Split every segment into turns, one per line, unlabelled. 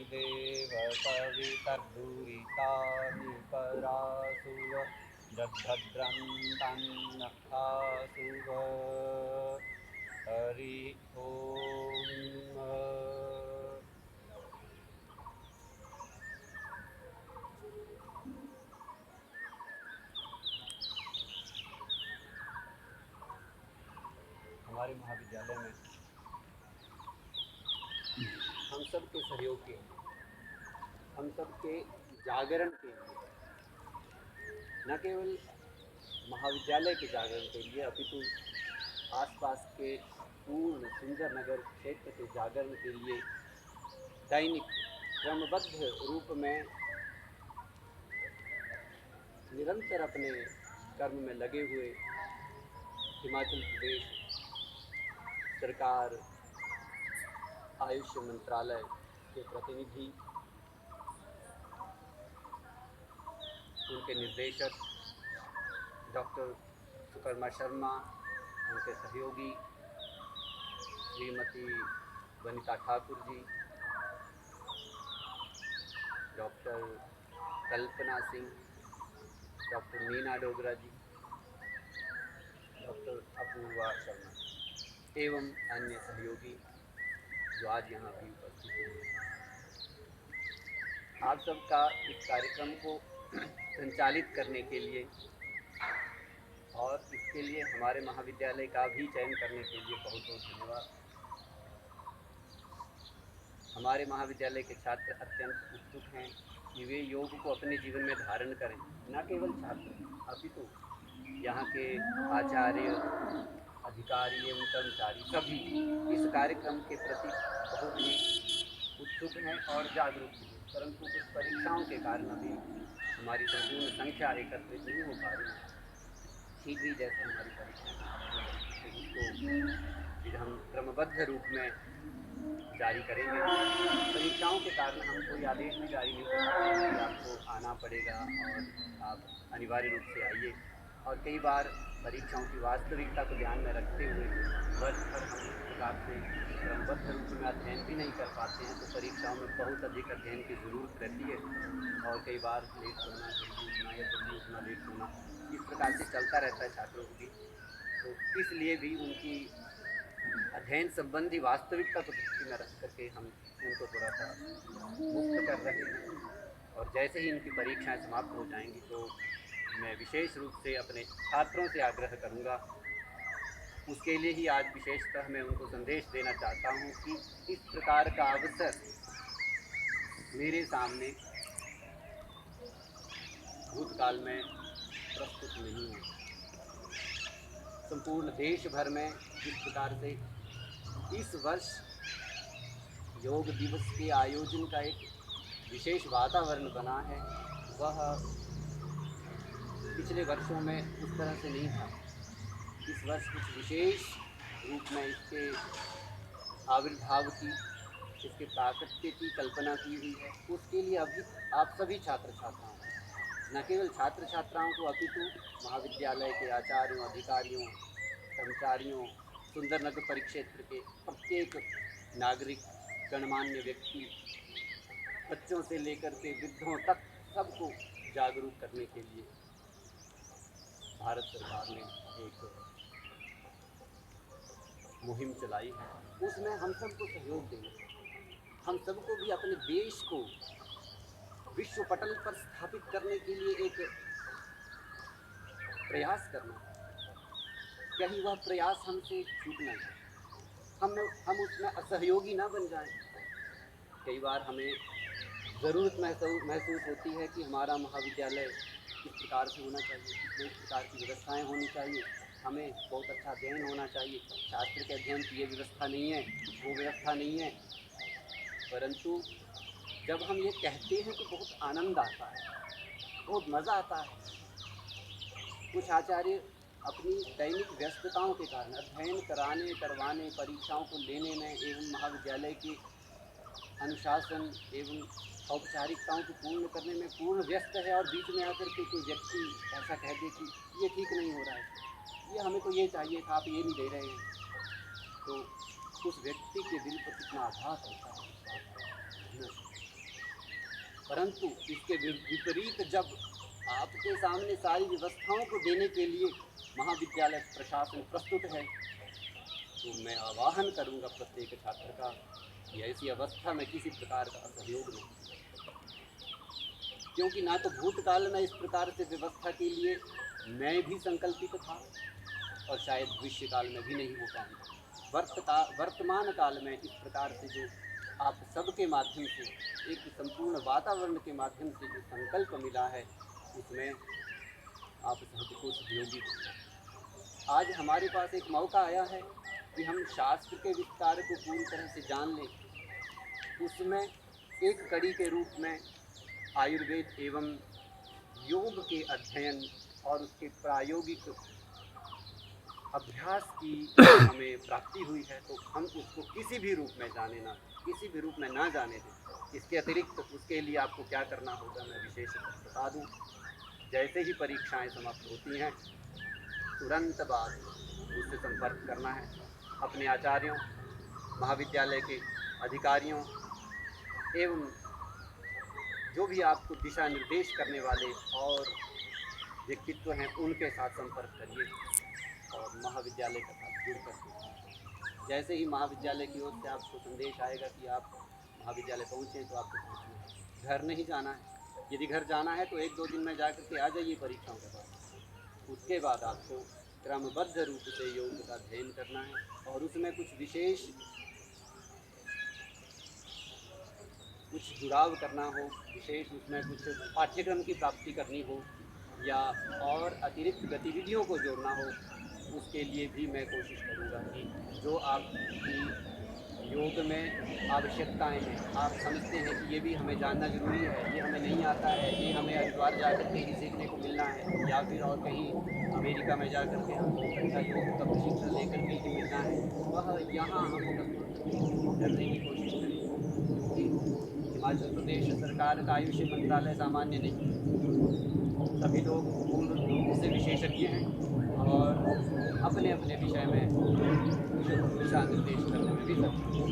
देव सवितर्दुरितानि परासुव जद्भद्रं आसुव। हरि ओम। हमारे महाविद्यालय में हम सब के सहयोग के लिए, हम सब के जागरण के लिए, न केवल महाविद्यालय के जागरण के लिए अपितु आसपास के पूर्ण सुंदर नगर क्षेत्र के जागरण के लिए दैनिक क्रमबद्ध रूप में निरंतर अपने कर्म में लगे हुए हिमाचल प्रदेश सरकार आयुष मंत्रालय के प्रतिनिधि, उनके निर्देशक डॉक्टर सुकर्मा शर्मा, उनके सहयोगी श्रीमती वनिता ठाकुर जी, डॉक्टर कल्पना सिंह, डॉक्टर मीना डोगरा जी, डॉक्टर अपूर्वा शर्मा एवं अन्य सहयोगी जो आज यहाँ भी उपस्थित हैं। आप सबका इस कार्यक्रम को संचालित करने के लिए और इसके लिए हमारे महाविद्यालय का भी चयन करने के लिए बहुत बहुत धन्यवाद। हमारे महाविद्यालय के छात्र अत्यंत उत्सुक हैं कि वे योग को अपने जीवन में धारण करें। न केवल छात्र अपितु यहाँ के आचार्य, अधिकारी एवं कर्मचारी सभी इस कार्यक्रम के प्रति बहुत ही उत्सुक हैं और जागरूक भी हैं, परंतु कुछ परीक्षाओं के कारण अभी हमारी संपूर्ण संख्या एकत्रित नहीं हो पा रही है। शीघ्र ही जैसे हमारी परीक्षाएं तो उसको फिर हम क्रमबद्ध रूप में जारी करेंगे। परीक्षाओं के कारण हम कोई आदेश भी जारी नहीं कर सकते कि आपको आना पड़ेगा और आप अनिवार्य रूप से आइए। और कई बार परीक्षाओं की वास्तविकता को ध्यान में रखते हुए वर्ष भर हम इस प्रकार से क्रमबद्ध रूप में अध्ययन भी नहीं कर पाते हैं, तो परीक्षाओं में बहुत अधिक अध्ययन की ज़रूरत रहती है और कई बार लेट सोना, जल्दी उठना या जल्दी उठना, लेट सोना, इस प्रकार से चलता रहता है छात्रों को भी। तो इसलिए भी उनकी अध्ययन संबंधी वास्तविकता को दृष्टि में रख करके हम उनको थोड़ा सा मुक्त कर रहे हैं। और जैसे ही इनकी परीक्षाएं समाप्त हो जाएंगी तो मैं विशेष रूप से अपने छात्रों से आग्रह करूंगा, उसके लिए ही आज विशेषतः मैं उनको संदेश देना चाहता हूं कि इस प्रकार का अवसर मेरे सामने भूतकाल में प्रस्तुत नहीं हुआ। संपूर्ण देश भर में जिस प्रकार से इस वर्ष योग दिवस के आयोजन का एक विशेष वातावरण बना है, वह पिछले वर्षों में उस तरह से नहीं था। इस वर्ष कुछ विशेष रूप में इसके आविर्भाव की, इसके प्राकट्य की कल्पना की हुई है। उसके लिए अभी आप सभी छात्र छात्राओं, न केवल छात्र छात्राओं को अपितु महाविद्यालय के आचार्यों, अधिकारियों, कर्मचारियों, सुंदरनगर परिक्षेत्र के प्रत्येक नागरिक, गणमान्य व्यक्ति, बच्चों से लेकर के वृद्धों तक सबको जागरूक करने के लिए भारत सरकार ने एक मुहिम चलाई है। उसमें हम सबको सहयोग देना, हम सबको भी अपने देश को विश्व पटल पर स्थापित करने के लिए एक प्रयास करना है। कहीं वह प्रयास हमसे छूट न जाए, हम उसमें असहयोगी ना बन जाएं। कई बार हमें ज़रूरत महसूस होती है कि हमारा महाविद्यालय इस प्रकार से होना चाहिए, इसमें इस प्रकार की व्यवस्थाएं होनी चाहिए, हमें बहुत अच्छा अध्ययन होना चाहिए। शास्त्र के अध्ययन की ये व्यवस्था नहीं है, वो व्यवस्था नहीं है, परंतु जब हम ये कहते हैं तो बहुत आनंद आता है, बहुत मज़ा आता है। कुछ आचार्य अपनी दैनिक व्यस्तताओं के कारण अध्ययन कराने, करवाने, परीक्षाओं को लेने में एवं महाविद्यालय के अनुशासन एवं औपचारिकताओं को पूर्ण करने में पूर्ण व्यस्त है, और बीच में आकर के कोई व्यक्ति ऐसा कह दे कि ये ठीक नहीं हो रहा है, ये हमें तो ये चाहिए था, आप ये नहीं दे रहे हैं, तो उस व्यक्ति के दिल पर कितना आघात होता है, इस बात का कहना चाहिए। परंतु इसके विपरीत जब आपके सामने सारी व्यवस्थाओं को देने के लिए महाविद्यालय प्रशासन प्रस्तुत है, तो मैं आह्वान करूंगा प्रत्येक छात्र का कि ऐसी अवस्था में किसी प्रकार का असहयोग नहीं, क्योंकि ना तो भूतकाल में इस प्रकार से व्यवस्था के लिए मैं भी संकल्पित था और शायद भविष्य काल में भी नहीं हो पाऊंगा। वर्तमान काल में इस प्रकार से जो आप सबके माध्यम से एक संपूर्ण वातावरण के माध्यम से जो संकल्प मिला है, उसमें आप सबको सहयोगी हो। आज हमारे पास एक मौका आया है कि हम शास्त्र के विस्तार को पूरी तरह से जान लें। उसमें एक कड़ी के रूप में आयुर्वेद एवं योग के अध्ययन और उसके प्रायोगिक अभ्यास की हमें प्राप्ति हुई है, तो हम उसको किसी भी रूप में ना जाने दें। इसके अतिरिक्त उसके लिए आपको क्या करना होगा, मैं विशेष बता दूं। जैसे ही परीक्षाएं समाप्त होती हैं, तुरंत बाद उससे संपर्क करना है। अपने आचार्यों, महाविद्यालय के अधिकारियों एवं जो भी आपको दिशा निर्देश करने वाले और व्यक्तित्व हैं, उनके साथ संपर्क करिए और महाविद्यालय के साथ जुड़ करके जैसे ही महाविद्यालय की ओर से आपको संदेश आएगा कि आप महाविद्यालय पहुँचें, तो आपको पहुँचना है। घर नहीं जाना है। यदि घर जाना है तो 1-2 दिन में जा कर के आ जाइए परीक्षाओं के बाद। उसके बाद आपको क्रमबद्ध रूप से योग का अध्ययन करना है और उसमें कुछ जुड़ाव करना हो, विशेष उसमें कुछ पाठ्यक्रम की प्राप्ति करनी हो या और अतिरिक्त गतिविधियों को जोड़ना हो, उसके लिए भी मैं कोशिश करूँगा कि जो आपकी योग में आवश्यकताएं हैं, आप समझते हैं कि ये भी हमें जानना ज़रूरी है, ये हमें नहीं आता है, ये हमें हरिद्वार जा कर के ही सीखने को मिलना है या फिर और कहीं अमेरिका में जा कर के हमको अच्छा योग का प्रशिक्षण लेकर के ही मिलना है, वह यहाँ हम प्रस्तुत करने की कोशिश करें। क्योंकि हिमाचल प्रदेश सरकार का आयुष मंत्रालय सामान्य नहीं, सभी लोग पूर्ण रूप से विशेषज्ञ हैं और अपने अपने विषय में दिशा निर्देश करने में भी सक्षम,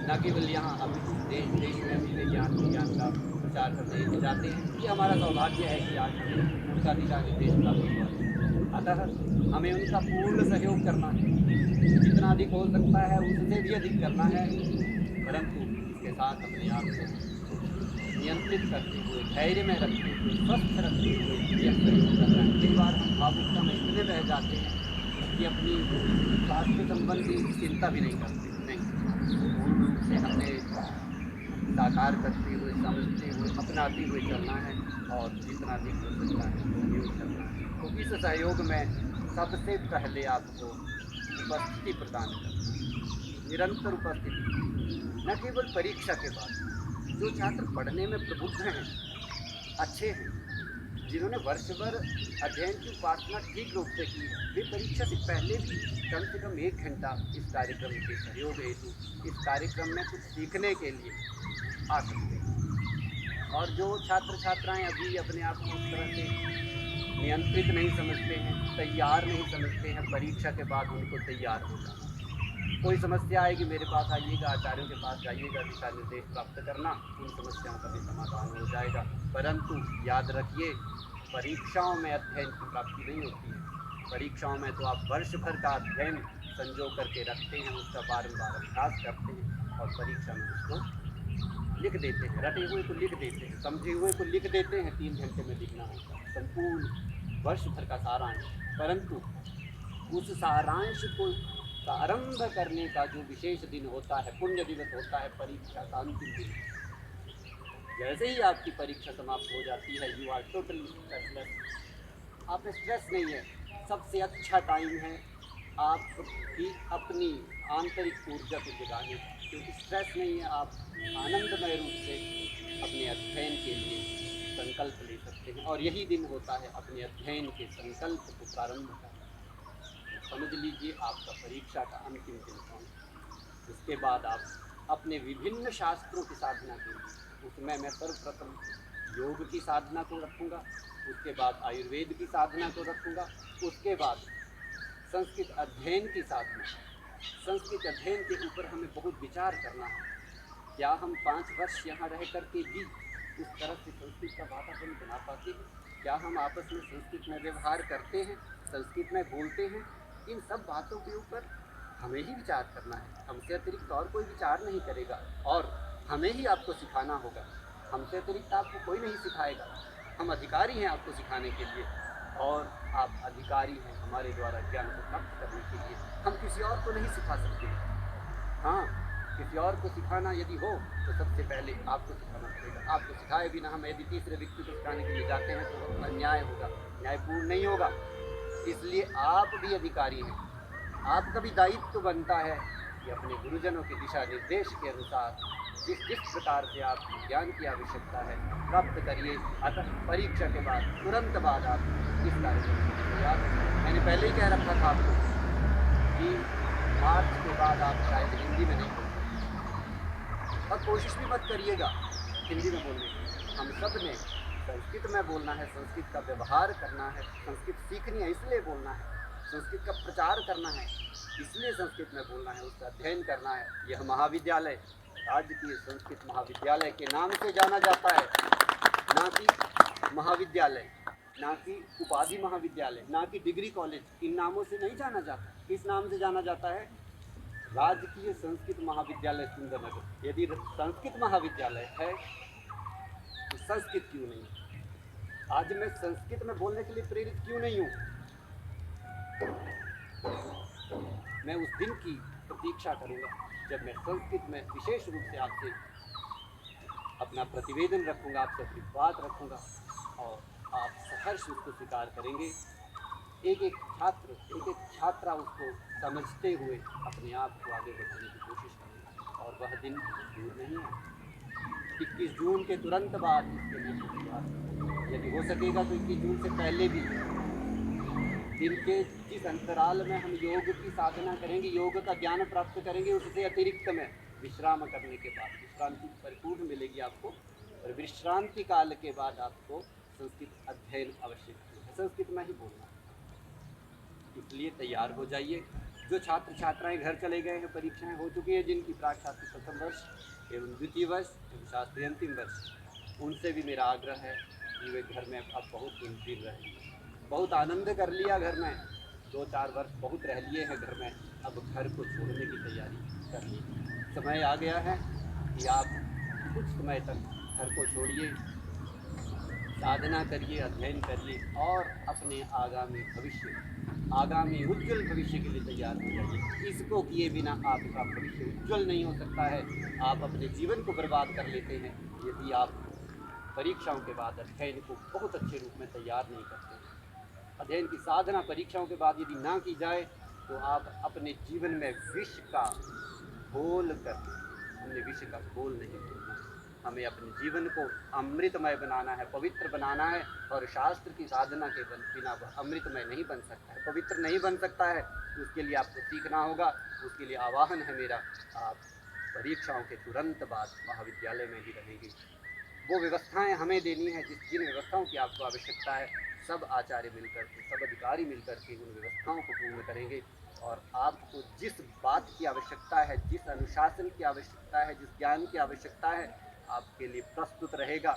न केवल यहाँ अभी देश में भी विज्ञान का प्रचार करने के लिए जाते हैं। ये हमारा सौभाग्य है कि आज हमें उनका दिशा निर्देश प्राप्त हुआ है। अतः हमें उनका पूर्ण सहयोग करना है, जितना अधिक हो सकता है उससे भी अधिक करना है, परंतु इसके साथ अपने आप को नियंत्रित करते हुए, धैर्य में रखते हुए, स्वस्थ रखते हुए यह सहयोग करना है। कई बार हम भावुकता में इतने रह जाते हैं कि अपनी स्वास्थ्य संबंधी चिंता भी नहीं करते। नहीं, पूर्ण रूप से हमें साकार करते हुए, समझते हुए, अपनाते हुए चलना है और जितना अधिक हो सकता है सहयोग करना है। तो इस सहयोग में सबसे पहले आपको उपस्थिति प्रदान करना है, निरंतर उपस्थिति, न केवल परीक्षा के बाद। जो छात्र पढ़ने में प्रबुद्ध हैं, अच्छे हैं, जिन्होंने वर्ष भर अध्ययन की उपासना ठीक रूप से की है, वे परीक्षा से पहले भी कम से कम 1 घंटा इस कार्यक्रम के सहयोग हेतु, इस कार्यक्रम में कुछ सीखने के लिए आ सकते हैं। और जो छात्र छात्राएं अभी अपने आप को उस तरह से नियंत्रित नहीं समझते हैं, तैयार नहीं समझते हैं, परीक्षा के बाद उनको तैयार हो जाना। कोई समस्या आएगी, मेरे पास आइएगा, आचार्यों के पास जाइएगा, दिशा निर्देश प्राप्त करना, उन समस्याओं का भी समाधान हो जाएगा। परंतु याद रखिए, परीक्षाओं में अध्ययन की प्राप्ति नहीं होती है। परीक्षाओं में तो आप वर्ष भर का अध्ययन संजो करके रखते हैं, उसका बारंबार अभ्यास करते हैं और परीक्षा में उसको लिख देते हैं, रटे हुए को लिख देते हैं, समझे हुए को लिख देते हैं। 3 घंटे में लिखना होता है संपूर्ण वर्ष भर का सारांश। परंतु उस सारांश को प्रारंभ करने का जो विशेष दिन होता है, पुण्य दिवस होता है, परीक्षा का अंतिम दिन, जैसे ही आपकी परीक्षा समाप्त हो जाती है, यू आर टोटली स्ट्रेसलेस। आप स्ट्रेस नहीं है, सबसे अच्छा टाइम है आपकी अपनी आंतरिक ऊर्जा को जगाने का, क्योंकि स्ट्रेस नहीं है। आप आनंदमय रूप से अपने अध्ययन के लिए संकल्प ले सकते हैं और यही दिन होता है अपने अध्ययन के संकल्प को प्रारंभ करना। समझ लीजिए आपका परीक्षा का अंतिम दिन कौन है। उसके बाद आप अपने विभिन्न शास्त्रों की साधना के लिए, उसमें मैं सर्वप्रथम योग की साधना को रखूँगा, उसके बाद आयुर्वेद की साधना को रखूँगा, उसके बाद संस्कृत अध्ययन की साधना। संस्कृत अध्ययन के ऊपर हमें बहुत विचार करना है। क्या हम 5 वर्ष यहाँ रह करके भी उस तरह से संस्कृत का वातावरण बना पाते हैं? क्या हम आपस में संस्कृत में व्यवहार करते हैं, संस्कृत में बोलते हैं? इन सब बातों के ऊपर हमें ही विचार करना है, हमसे अतिरिक्त और कोई विचार नहीं करेगा, और हमें ही आपको सिखाना होगा। हमसे अतिरिक्त आपको कोई नहीं सिखाएगा। हम अधिकारी हैं आपको सिखाने के लिए, और आप अधिकारी हैं हमारे द्वारा ज्ञान को प्राप्त करने के लिए। हम किसी और को नहीं सिखा सकते। हाँ, किसी और को सिखाना यदि हो तो सबसे पहले आपको सिखाना पड़ेगा। आपको सिखाए बिना हम यदि तीसरे व्यक्ति को सिखाने के लिए जाते हैं तो वो अन्याय होगा, न्यायपूर्ण नहीं होगा। इसलिए आप भी अधिकारी हैं। आपका भी दायित्व बनता है कि अपने गुरुजनों के दिशा निर्देश के अनुसार जिस जिस प्रकार से आपको ज्ञान की आवश्यकता है प्राप्त करिए। अतः परीक्षा के बाद तुरंत बाद आप इस कार्यक्रम को तैयार हो। मैंने पहले ही कह रखा था आपको कि मार्च के बाद आप शायद हिंदी में नहीं बोल सकते, और कोशिश भी मत करिएगा हिंदी में बोलने की। हम सब ने संस्कृत में बोलना है, संस्कृत का व्यवहार करना है, संस्कृत सीखनी है इसलिए बोलना है, संस्कृत का प्रचार करना है इसलिए संस्कृत में बोलना है, उसका अध्ययन करना है। यह महाविद्यालय राजकीय संस्कृत महाविद्यालय के नाम से जाना जाता है, ना कि महाविद्यालय, ना कि उपाधि महाविद्यालय, ना कि डिग्री कॉलेज। इन नामों से नहीं जाना जाता। किस नाम से जाना जाता है? राजकीय संस्कृत महाविद्यालय सुंदरनगर। यदि संस्कृत महाविद्यालय है तो संस्कृत क्यों नहीं? आज मैं संस्कृत में बोलने के लिए प्रेरित क्यों नहीं हूँ? मैं उस दिन की प्रतीक्षा करूँगा जब मैं संस्कृत में विशेष रूप से आपसे अपना प्रतिवेदन रखूँगा, आपसे अपनी बात रखूँगा, और आप सहर्ष उसको स्वीकार करेंगे। एक एक छात्र, एक एक छात्रा उसको समझते हुए अपने आप को आगे बढ़ाने की कोशिश करेंगे, और वह दिन दूर नहीं है। 21 जून के तुरंत बाद इसके लिए तैयार, यदि हो सकेगा तो 21 जून से पहले भी दिन के जिस अंतराल में हम योग की साधना करेंगे, योग का ज्ञान प्राप्त करेंगे, उससे अतिरिक्त में विश्राम करने के बाद विश्रांति परिपूर्ण मिलेगी आपको, और विश्रांति काल के बाद आपको संस्कृत अध्ययन आवश्यक है, संस्कृत में ही बोलना है। इसलिए तैयार हो जाइए। जो छात्र छात्राएं घर चले गए हैं, परीक्षाएं हो चुकी हैं, जिनकी प्राक शास्त्री प्रथम वर्ष एवं द्वितीय वर्ष एवं शास्त्री अंतिम वर्ष, उनसे भी मेरा आग्रह है कि वे घर में अब बहुत दिन फिर रहे। बहुत आनंद कर लिया घर में, 2-4 वर्ष बहुत रह लिए हैं घर में, अब घर को छोड़ने की तैयारी कर ली। समय आ गया है कि आप कुछ समय तक घर को छोड़िए, साधना करिए, अध्ययन करिए, और अपने आगामी भविष्य, आगामी उज्जवल भविष्य के लिए तैयार हो जाइए। इसको किए बिना आपका भविष्य उज्जवल नहीं हो सकता है। आप अपने जीवन को बर्बाद कर लेते हैं यदि आप परीक्षाओं के बाद अध्ययन को बहुत अच्छे रूप में तैयार नहीं करते हैं। अध्ययन की साधना परीक्षाओं के बाद यदि ना की जाए तो आप अपने जीवन में विष का घोल कर, हमने विष का घोल नहीं घोलना है। हमें अपने जीवन को अमृतमय बनाना है, पवित्र बनाना है, और शास्त्र की साधना के बिना वह अमृतमय नहीं बन सकता है, पवित्र नहीं बन सकता है। उसके लिए आपको सीखना होगा। उसके लिए आह्वान है मेरा, आप परीक्षाओं के तुरंत बाद महाविद्यालय में ही रहेंगे। वो व्यवस्थाएं हमें देनी है जिन व्यवस्थाओं की आपको आवश्यकता है। सब आचार्य मिलकर के, सब अधिकारी मिलकर के उन व्यवस्थाओं को पूर्ण करेंगे, और आपको जिस बात की आवश्यकता है, जिस अनुशासन की आवश्यकता है, जिस ज्ञान की आवश्यकता है, आपके लिए प्रस्तुत रहेगा।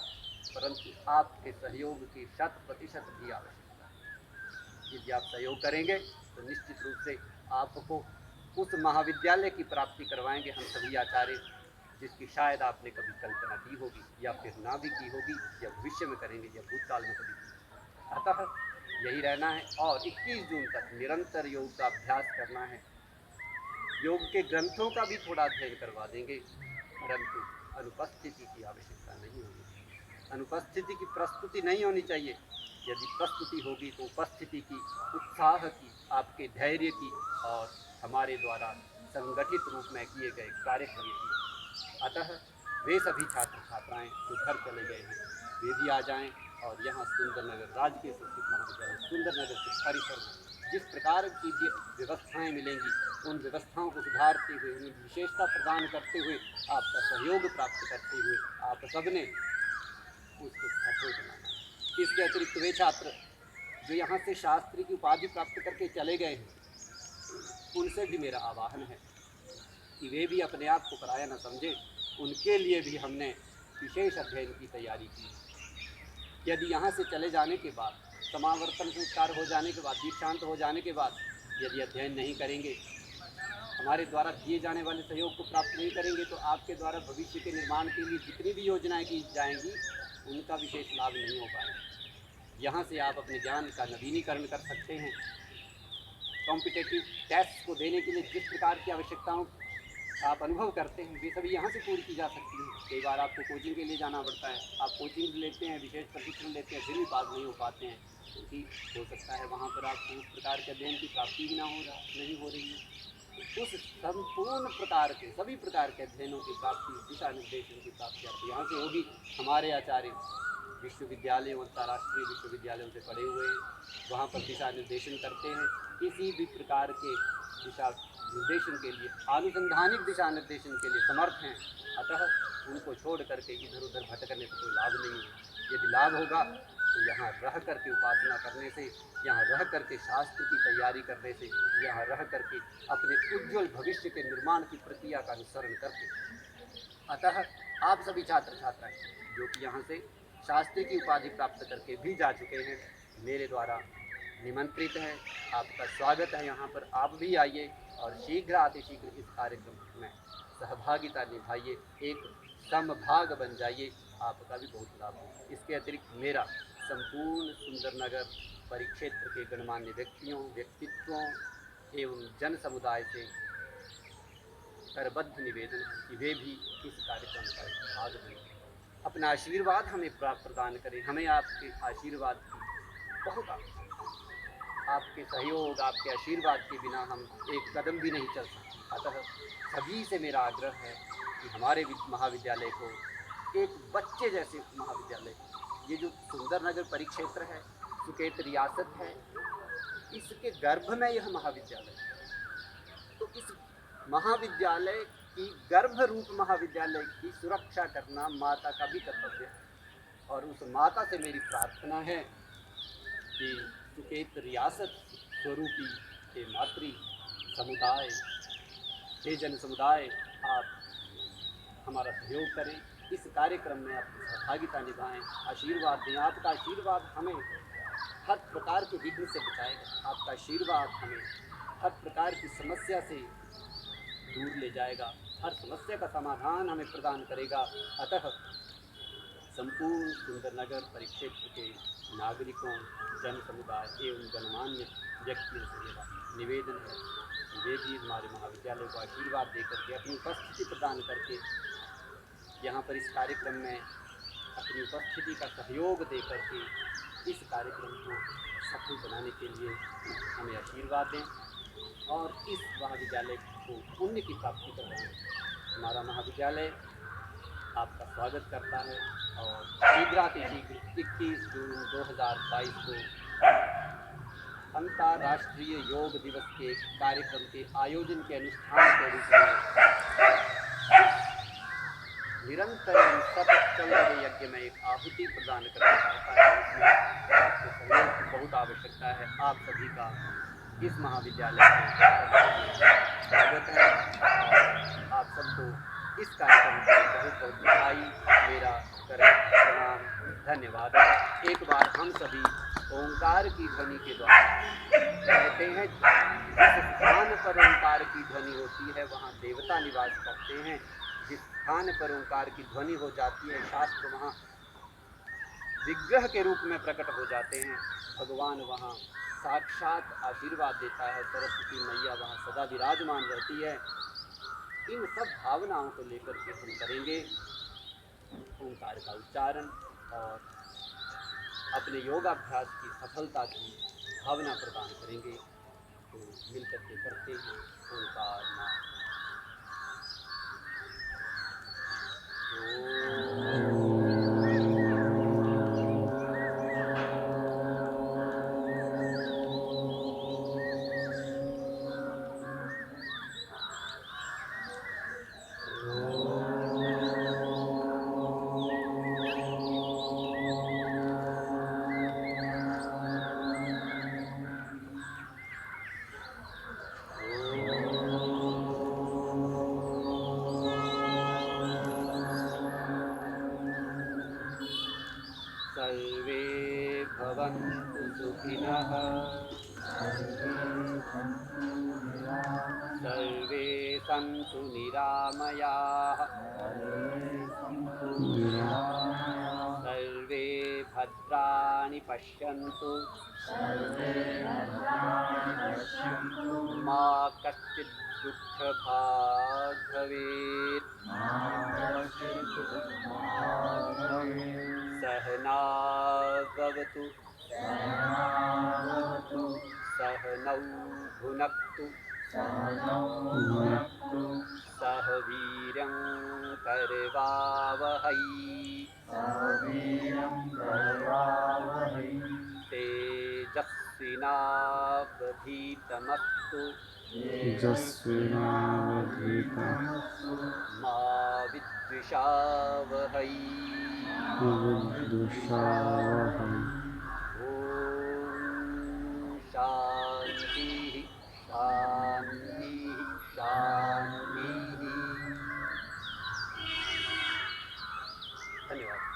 परंतु आपके सहयोग की 100% भी आवश्यकता है। यदि आप सहयोग करेंगे तो निश्चित रूप से आपको उस महाविद्यालय की प्राप्ति करवाएंगे हम सभी आचार्य, जिसकी शायद आपने कभी कल्पना की होगी, या फिर ना भी की होगी, या भविष्य में करेंगे, या भूतकाल में कभी की। अतः यही रहना है, और 21 जून तक निरंतर योग का अभ्यास करना है। योग के ग्रंथों का भी थोड़ा अध्ययन करवा देंगे, परंतु अनुपस्थिति की आवश्यकता नहीं होगी। अनुपस्थिति की प्रस्तुति नहीं होनी चाहिए। यदि प्रस्तुति होगी तो उपस्थिति की, उत्साह की, आपके धैर्य की, और हमारे द्वारा संगठित रूप में किए गए कार्यक्रम की। अतः वे सभी छात्र छात्राएं जो घर चले गए हैं वे भी आ जाएं, और यहाँ सुंदरनगर राजकीय संस्कृत महाविद्यालय सुंदरनगर के परिसर में जिस प्रकार की व्यवस्थाएं मिलेंगी, उन व्यवस्थाओं को सुधारते हुए, उन्हें विशेषता प्रदान करते हुए, आपका सहयोग प्राप्त करते हुए आप सबने उसको सफल बनाना है। इसके अतिरिक्त वे छात्र जो यहाँ से शास्त्री की उपाधि प्राप्त करके चले गए हैं, उनसे भी मेरा आह्वान है कि वे भी अपने आप को पराया न समझें। उनके लिए भी हमने विशेष अध्ययन की तैयारी की। यदि यहाँ से चले जाने के बाद, समावर्तन संस्कार हो जाने के बाद, दीक्षांत हो जाने के बाद यदि अध्ययन नहीं करेंगे, हमारे द्वारा दिए जाने वाले सहयोग को प्राप्त नहीं करेंगे, तो आपके द्वारा भविष्य के निर्माण के लिए जितनी भी योजनाएं की जाएंगी उनका विशेष लाभ नहीं हो पाएगा। यहाँ से आप अपने ज्ञान का नवीनीकरण कर सकते हैं। कॉम्पिटेटिव टेस्ट को देने के लिए जिस प्रकार की आवश्यकताओं आप अनुभव करते हैं, वे सभी यहाँ से पूरी की जा सकती हैं। कई बार आपको कोचिंग के लिए जाना पड़ता है, आप कोचिंग लेते हैं, विशेष प्रशिक्षण लेते हैं, फिर भी पास नहीं हो पाते हैं, क्योंकि हो सकता है वहाँ पर आपको उस प्रकार के अध्ययन की प्राप्ति भी नहीं हो रही है। उस संपूर्ण प्रकार के, सभी प्रकार के अध्ययनों की प्राप्ति, दिशा निर्देशन की प्राप्ति आपको यहाँ से होगी। हमारे आचार्य विश्वविद्यालयों, अंतर्राष्ट्रीय विश्वविद्यालयों से पढ़े हुए हैं, वहाँ पर दिशा निर्देशन करते हैं। किसी भी प्रकार के दिशा निर्देशन के लिए, आनुसंधानिक दिशा निर्देशन के लिए समर्थ हैं। अतः उनको छोड़ करके इधर उधर भटकने से कोई लाभ नहीं है। यदि लाभ होगा तो यहाँ रह करके उपासना करने से, यहाँ रह करके शास्त्र की तैयारी करने से, यहाँ रह करके अपने उज्ज्वल भविष्य के निर्माण की प्रक्रिया का अनुसरण करके। अतः आप सभी छात्र छात्राएं जो कि यहाँ से शास्त्री की उपाधि प्राप्त करके भी जा चुके हैं, मेरे द्वारा निमंत्रित हैं, आपका स्वागत है यहाँ पर। आप भी आइए और शीघ्र अतिशीघ्र इस कार्यक्रम में सहभागिता निभाइए, एक समभाग बन जाइए, आपका भी बहुत लाभ होगा। इसके अतिरिक्त मेरा संपूर्ण सुंदरनगर परिक्षेत्र के गणमान्य व्यक्तियों, व्यक्तित्वों एवं जन समुदाय से करबद्ध निवेदन है कि वे भी इस कार्यक्रम का भाग बनें, अपना आशीर्वाद हमें प्रदान करें। हमें आपके आशीर्वाद की बहुत आवश्यकता है। आपके सहयोग, आपके आशीर्वाद के बिना हम एक कदम भी नहीं चल सकते। अतः सभी से मेरा आग्रह है कि हमारे महाविद्यालय को एक बच्चे जैसे महाविद्यालय, ये जो सुंदरनगर परिक्षेत्र है, सुकेत रियासत है, इसके गर्भ में यह महाविद्यालय है। तो इस महाविद्यालय की, गर्भ रूप महाविद्यालय की सुरक्षा करना माता का भी कर्तव्य है। और उस माता से मेरी प्रार्थना है कि सुकेत रियासत स्वरूपी के मातृ समुदाय, हे जन समुदाय, आप हमारा सहयोग करें, इस कार्यक्रम में अपनी सहभागिता निभाएं, आशीर्वाद दें। आपका आशीर्वाद हमें हर प्रकार के विघ्न से बचाएगा, आपका आशीर्वाद हमें हर प्रकार की समस्या से दूर ले जाएगा, हर समस्या का समाधान हमें प्रदान करेगा। अतः संपूर्ण सुंदरनगर परिक्षेत्र के नागरिकों, जन समुदाय एवं गणमान्य व्यक्तियों से मेरा निवेदन है कि वे भी हमारे महाविद्यालय को आशीर्वाद देकर के, अपनी उपस्थिति प्रदान करके, यहाँ पर इस कार्यक्रम में अपनी उपस्थिति का सहयोग देकर के इस कार्यक्रम को सफल बनाने के लिए हमें आशीर्वाद दें और इस महाविद्यालय को पुण्य की प्राप्ति करवाएं। हमारा महाविद्यालय आपका स्वागत करता है और शीघ्रातिशीघ्र 21 जून 2022 को अंतर्राष्ट्रीय योग दिवस के कार्यक्रम के आयोजन के अनुष्ठान के रूप में निरंतर सतत चल रहे यज्ञ में एक आहुति प्रदान करना चाहता है। इसमें आपके सहयोग की बहुत आवश्यकता है। आप सभी का इस महाविद्यालय में स्वागत है और आप सबको इस कार्यक्रम की बहुत बहुत बधाई, मेरा प्रणाम, धन्यवाद। एक बार हम सभी ओंकार की ध्वनि के द्वारा कहते हैं, जिस स्थान पर ओंकार की ध्वनि होती है वहाँ देवता निवास करते हैं। जिस स्थान पर ओंकार की ध्वनि हो जाती है, शास्त्र वहाँ विग्रह के रूप में प्रकट हो जाते हैं। भगवान वहाँ साक्षात आशीर्वाद देता है, सरस्वती मैया वहाँ सदा विराजमान रहती है। इन सब भावनाओं को लेकर के हम करेंगे ओंकार का उच्चारण और अपने योगाभ्यास की सफलता की भावना प्रदान करेंगे। तो मिलकर के करते हैं ओंकार नाम। भवन्तु सुखिनः सर्वे सन्तु निरामयाः सर्वे भद्राणि पश्यन्तु मा कश्चित् दुःखभाग् भवेत् सहना भवतु सहनौ भुनक्तु सह वीर्यं करवावहै तेजस्विनावधीतमस्तु मा विद्विषावहै ॐ शान्तिः शान्तिः शान्तिः। धन्यवाद।